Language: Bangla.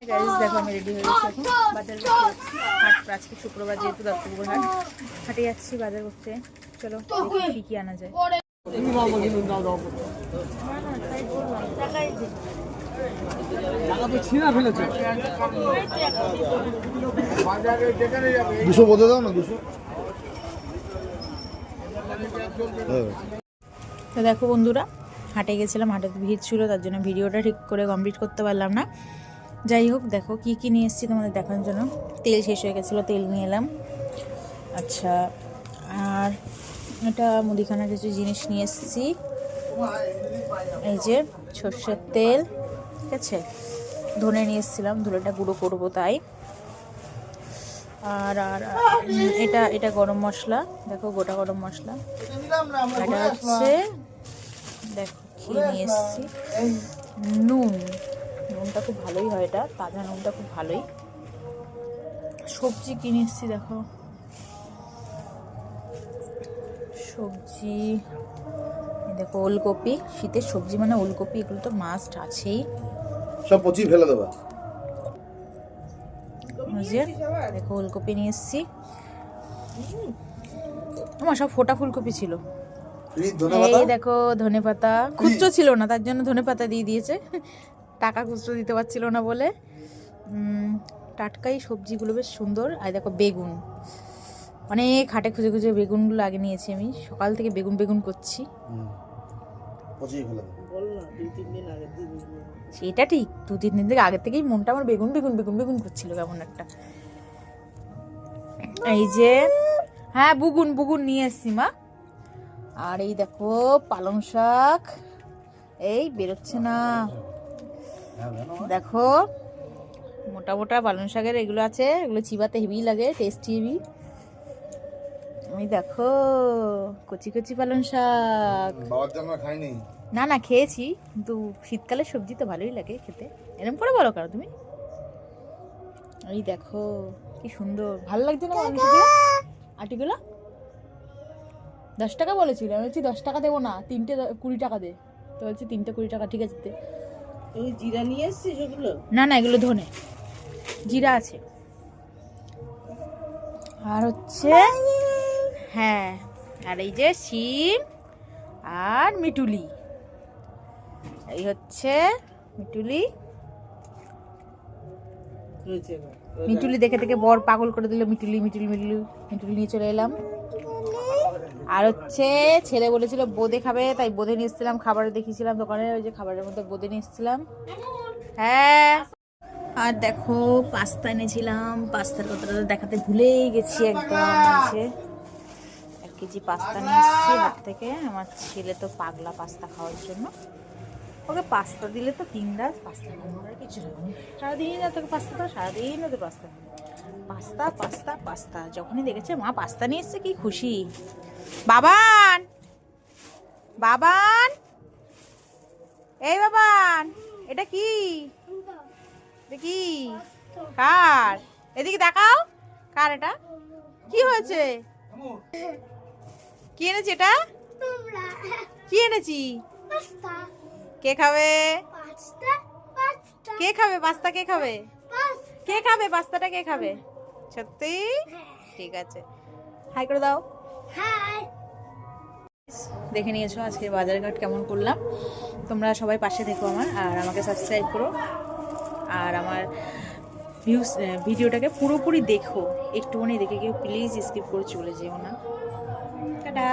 গাইস দেখো আমি রেডি হয়ে গেছি এখন বাজার করতে যাচ্ছি। হাট আজকে শুক্রবার যেহেতু দত্তপুকুর হাট হাটে যাচ্ছি বাজার করতে। চলো দেখি কি কি আনা যায়। দুশো বলতে দাও না 200। তো দেখো বন্ধুরা হাটে গেছিলাম, হাটে ভিড় ছিল তার জন্য ভিডিওটা ঠিক করে কমপ্লিট করতে পারলাম না। যাই হোক দেখো কি কি নিয়ে এসেছি তোমাদের দেখানোর জন্য। তেল শেষ হয়ে গেছিলো, তেল নিয়ে এলাম। আচ্ছা, আর এটা মুদিখানার কিছু জিনিস নিয়ে এসেছি। এই যে সর্ষের তেল, ঠিক আছে, ধনে নিয়ে এসেছিলাম, ধনেটা গুঁড়ো করবো তাই। আর আর এটা এটা গরম মশলা, দেখো গোটা গরম মশলা। এটা হচ্ছে দেখো কি নিয়ে এসেছি, নুন, নুনটা খুব ভালোই হয়, এটা তাজা নুনটা খুব ভালোই। সবজি কিনে এসেছি, দেখো সবজি, দেখো ওলকপি, শীতের সবজি মানে ওলকপি, এগুলো তো মাস্ট আছেই। সব পচি ফেলে দেবা। দেখো ওলকপি নিয়ে এসেছি, আমার সব ফোটা ফুলকপি ছিল। এই দেখো ধনে পাতা, খুচরো ছিল না তার জন্য ধনে পাতা দিয়ে দিয়েছে, টাকা খুচরো দিতে পারছিল না বলে। টাটকাই সবজিগুলো বেশ সুন্দর। আর দেখো বেগুন, অনেক হাটে খুঁজে খুঁজে বেগুনগুলো আগে নিয়েছি, আমি সকাল থেকে বেগুন বেগুন করছি। সেটা ঠিক, 2-3 দিন থেকে আগের থেকেই মনটা আমার বেগুন বেগুন বেগুন বেগুন করছিল কেমন একটা। এই যে হ্যাঁ বুগুন বুগুন নিয়ে এসছি মা। আর এই দেখো পালং শাক, এই বেরোচ্ছে না, দেখো মোটা মোটা পালং শাকের এগুলো আছে, এগুলো চিবাতে হেভি লাগে, টেস্টি হেভি। আমি দেখো কচি কচি পালং শাক, বাবার জন্য খাইনি। না না খেয়েছি, কিন্তু শীতকালের সবজি তো ভালোই লাগে খেতে। এরকম করে বলো কেন তুমি? এই দেখো কি সুন্দর, ভালো লাগছে না মাংসগুলো? আটিগুলো 10 টাকা বলেছিল, আমি বলছি 10 টাকা দেবো না, 3টে 20 টাকা দে। তো বলছি 3টে 20 টাকা, ঠিক আছে দে। তুমি জিরা নিয়ে এসছিস ওগুলো? না না এগুলো ধনে, জিরা আছে। আর হচ্ছে হ্যাঁ, আর এই যে শিম আর মিটুলি, এই হচ্ছে মিটুলি। মিটুলি দেখে দেখে বর পাগল করে দিল, মিটুলি মিটুলি মিটুলি মিটুলি নিয়ে চলে এলাম। আর হচ্ছে ছেলে বলেছিল বোঁদে খাবে, তাই বোঁদে নিয়ে এসেছিলাম, খাবারে দেখিয়েছিলাম দোকানে, ওই যে খাবারের মধ্যে বোঁদে নিয়ে এসেছিলাম। হ্যাঁ, আর দেখো পাস্তা এনেছিলাম, পাস্তার কথাটা দেখাতে ভুলেই গেছি একদম। আছে 1 কেজি পাস্তা নিয়ে এসেছি হাট থেকে। আমার ছেলে তো পাগলা পাস্তা খাওয়ার জন্য, ওকে পাস্তা দিলে তো 3 রাত পাস্তা খাবো, আর কিছু না, সারাদিন তোকে পাস্তা দাও, সারাদিন ওদের পাস্তা পাস্তা পাস্তা পাস্তা। যখনই দেখেছে মা পাস্তা নিয়ে এসছে কি খুশি। বাবান বাবান, এই বাবান, এটা কি দেখি, কার? এদিকে দেখাও, কার এটা? কি হয়েছে? কি এনেছি এটা? কি এনেছি? কে খাবে? কে খাবে পাস্তা? কে খাবে? কে খাবে পাস্তাটা? কে খাবে? সত্যি? ঠিক আছে, হাই করে দাও। দেখে নিয়েছো আজকে বাজারঘাট কেমন করলাম। তোমরা সবাই পাশে থেকো আমার, আর আমাকে সাবস্ক্রাইব করো, আর আমার ভিডিওটাকে পুরোপুরি দেখো, একটুখানি দেখে কেউ প্লিজ স্কিপ করে চলে যেও না। টাটা।